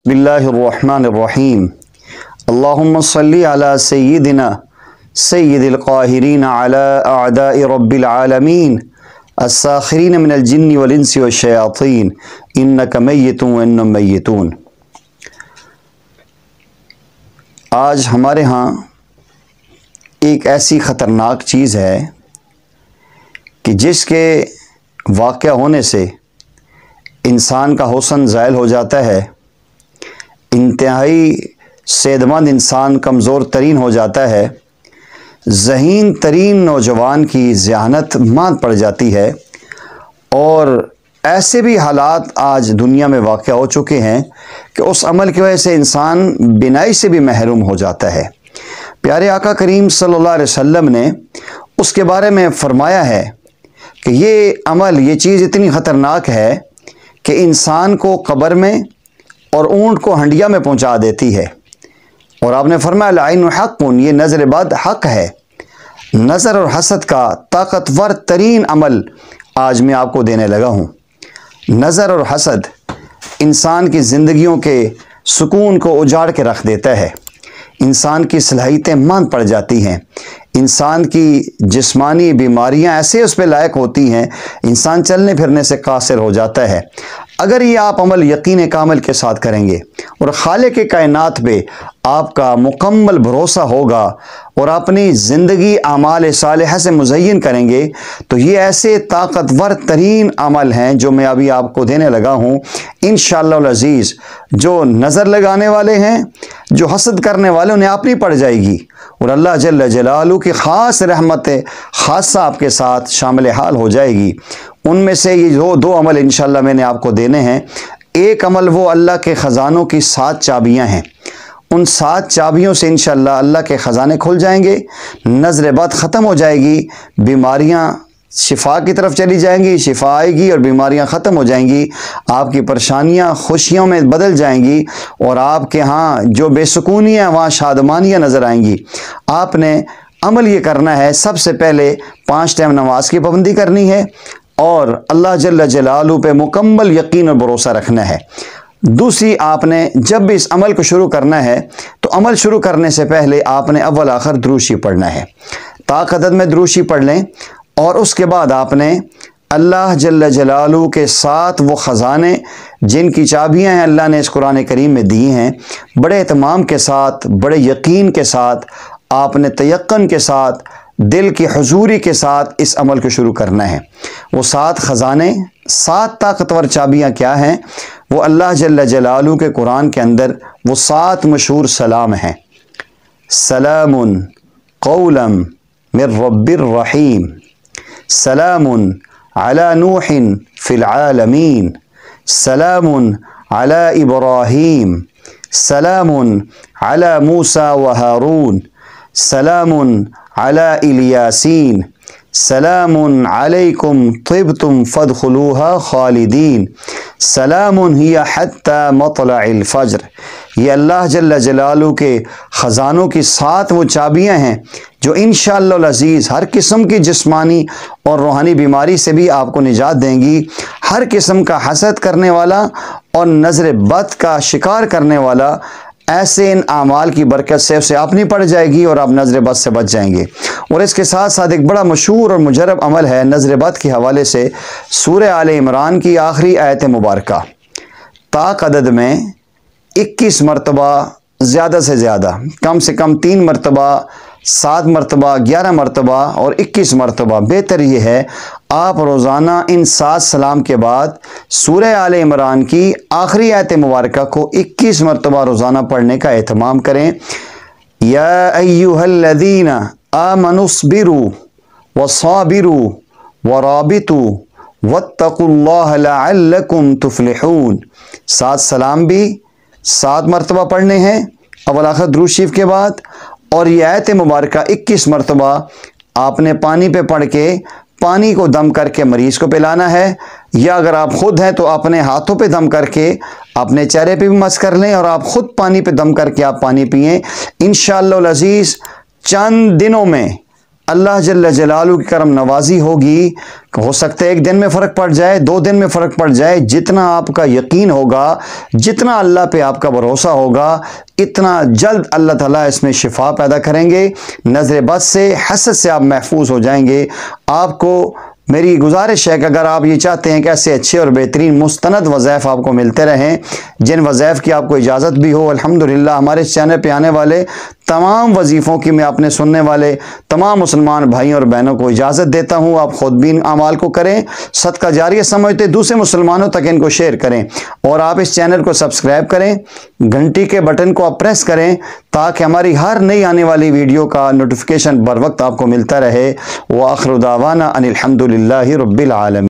बिस्मिल्लाहिर रहमानिर रहीम। अल्लाहुम्मा सल्ली अला सय्यिदिना सय्यिदिल काहिरीन अला अअदाइ रब्बिल आलमीन अस्साखिरीन मिनल जिन्नि वल इंसि वश्शयातीन इन्नका मय्यितुन व इन्नहुम मय्यितून। आज हमारे यहाँ एक ऐसी ख़तरनाक चीज़ है कि जिसके वाक़या होने से इंसान का हुस्न ज़ायल हो जाता है, इंतहाई सेहतमंद इंसान कमज़ोर तरीन हो जाता है, ज़हीन तरीन नौजवान की ज़हानत मांद पड़ जाती है। और ऐसे भी हालात आज दुनिया में वाक़या हो चुके हैं कि उस अमल की वजह से इंसान बिनाई से भी महरूम हो जाता है। प्यारे आका करीम सल्लल्लाहु अलैहि वसल्लम ने उसके बारे में फ़रमाया है कि ये अमल, ये चीज़ इतनी ख़तरनाक है कि इंसान को कब्र में और ऊँट को हंडिया में पहुँचा देती है। और आपने फरमाया अल-ऐनु हक़्क़ुन, ये नज़र बद हक़ है। नज़र और हसद का ताकतवर तरीन अमल आज मैं आपको देने लगा हूँ। नज़र और हसद इंसान की ज़िंदगियों के सुकून को उजाड़ के रख देता है, इंसान की सलाहियतें मंद पड़ जाती हैं, इंसान की जिस्मानी बीमारियां ऐसे उस पर लायक होती हैं, इंसान चलने फिरने से कासिर हो जाता है। अगर ये आप अमल यकीन कामिल के साथ करेंगे और खालिक कायनात पे आपका मुकम्मल भरोसा होगा और अपनी ज़िंदगी आमाल सालिहा से मुज़य्यन करेंगे, तो ये ऐसे ताकतवर तरीन अमल हैं जो मैं अभी आपको देने लगा हूँ। इंशाअल्लाह अज़ीज़, जो नज़र लगाने वाले हैं, जो हसद करने वाले, उन्हें आप नहीं पड़ जाएगी और अल्लाह जल्ल जलालू की ख़ास रहमत ख़ासा आपके साथ शामिल हाल हो जाएगी। उनमें से ये दो अमल इंशाअल्लाह मैंने आपको देने हैं। एक अमल वो अल्लाह के ख़जानों की 7 चाबियाँ हैं, उन 7 चाबियों से इंशाअल्लाह अल्लाह के ख़जाने खुल जाएंगे, नज़र बद ख़त्म हो जाएगी, बीमारियाँ शिफा की तरफ चली जाएंगी, शिफा आएगी और बीमारियां ख़त्म हो जाएंगी, आपकी परेशानियां खुशियों में बदल जाएंगी और आपके यहाँ जो बेसुकूनी है वहाँ शादमानियाँ नज़र आएंगी। आपने अमल ये करना है, सबसे पहले 5 टाइम नमाज की पाबंदी करनी है और अल्लाह जल्ल जलालू पे मुकम्मल यकीन और भरोसा रखना है। दूसरी, आपने जब भी इस अमल को शुरू करना है तो अमल शुरू करने से पहले आपने अव्वल आखिर दुरूशी पढ़ना है, ताक़दद में दुरूशी पढ़ लें। और उसके बाद आपने अल्लाह जल्ल जलालू के 7 वो ख़जाने जिनकी चाबियां हैं अल्लाह ने इस कुरान करीम में दी हैं, बड़े एहतमाम के साथ, बड़े यकीन के साथ, आपने तयक्कुन के साथ, दिल की हुजूरी के साथ इस अमल को शुरू करना है। वो 7 ख़जाने, 7 ताकतवर चाबियां क्या हैं? वो अल्लाह जल्ल जलालू के कुरान के अंदर वो 7 मशहूर सलाम हैं। सलामुन क़ौलन मिर रब्बिर रहीम, सलामुन अला नूहिन फिल आलमीन, सलामुन अला इब्राहीम, सलामुन अला मूसा व हारून, सलामुन अला इलियासीन, सलामुन अलैकुम तिब्तुम फदखुलूहा खालिदीन, सलामुन हिया हत्ता मतलइल फज्र। ये अल्लाह जल्ल जलालू के ख़जानों की 7 वो चाबियाँ हैं जो इंशाअल्लाह अज़ीज़ हर किस्म की जिस्मानी और रूहानी बीमारी से भी आपको निजात देंगी। हर किस्म का हसद करने वाला और नज़र बद का शिकार करने वाला, ऐसे इन आमाल की बरकत से उसे आप नहीं पड़ जाएगी और आप नज़र बद से बच जाएंगे। और इसके साथ साथ एक बड़ा मशहूर और मुजरब अमल है नज़र बद के हवाले से, सूरह आले इमरान की आखिरी आयत मुबारका ताक़दद में 21 मरतबा, ज़्यादा से ज़्यादा, कम से कम 3 मरतबा, 7 मरतबा, 11 मरतबा और 21 मरतबा, बेहतर ये है आप रोज़ाना इन 7 सलाम के बाद सूरह आले इमरान की आखिरी आयत मुबारका को 21 मरतबा रोज़ाना पढ़ने का एहतमाम करें। या अय्युहल्लज़ीना आमनुस्बिरु वसाबिरु वराबितु वत्तकुल्लाह लअल्लकुम तुफ्लिहून। 7 सलाम भी 7 मरतबा पढ़ने हैं अव्वल आखिर दुरूद शरीफ के बाद, और ये आयत मुबारका 21 मरतबा आपने पानी पे पढ़ के पानी को दम करके मरीज़ को पिलाना है, या अगर आप ख़ुद हैं तो अपने हाथों पे दम करके अपने चेहरे पे भी मस कर लें और आप ख़ुद पानी पे दम करके आप पानी पिएं। इंशाअल्लाह अज़ीज़ चंद दिनों में اللہ جل جلالہ کی کرم نوازی ہوگی، ہو سکتا ہے 1 دن میں فرق پڑ جائے، 2 دن میں فرق پڑ جائے، جتنا آپ کا یقین ہوگا، جتنا اللہ پہ آپ کا بھروسہ ہوگا، اتنا جلد اللہ تعالیٰ اس میں شفا پیدا کریں گے، نظر بد سے، حسد سے آپ محفوظ ہو جائیں گے۔ آپ کو میری گزارش ہے کہ اگر آپ یہ چاہتے ہیں کہ ایسے اچھے اور بہترین مستند وظائف آپ کو ملتے رہیں، جن وظائف کی آپ کو اجازت بھی ہو، الحمدللہ ہمارے اس چینل پہ آنے والے تمام وظیفوں کی میں اپنے سننے والے تمام مسلمان بھائیوں اور بہنوں کو اجازت دیتا ہوں۔ آپ خود بھی ان اعمال کو کریں، صدقہ جاریہ سمجھتے دوسرے مسلمانوں تک ان کو شیئر کریں، اور آپ اس چینل کو سبسکرائب کریں، گھنٹی کے بٹن کو آپ پریس کریں تاکہ ہماری ہر نئی آنے والی ویڈیو کا نوٹیفیکیشن بر وقت آپ کو ملتا رہے۔ وآخر دعوانا ان الحمدللہ رب العالمین۔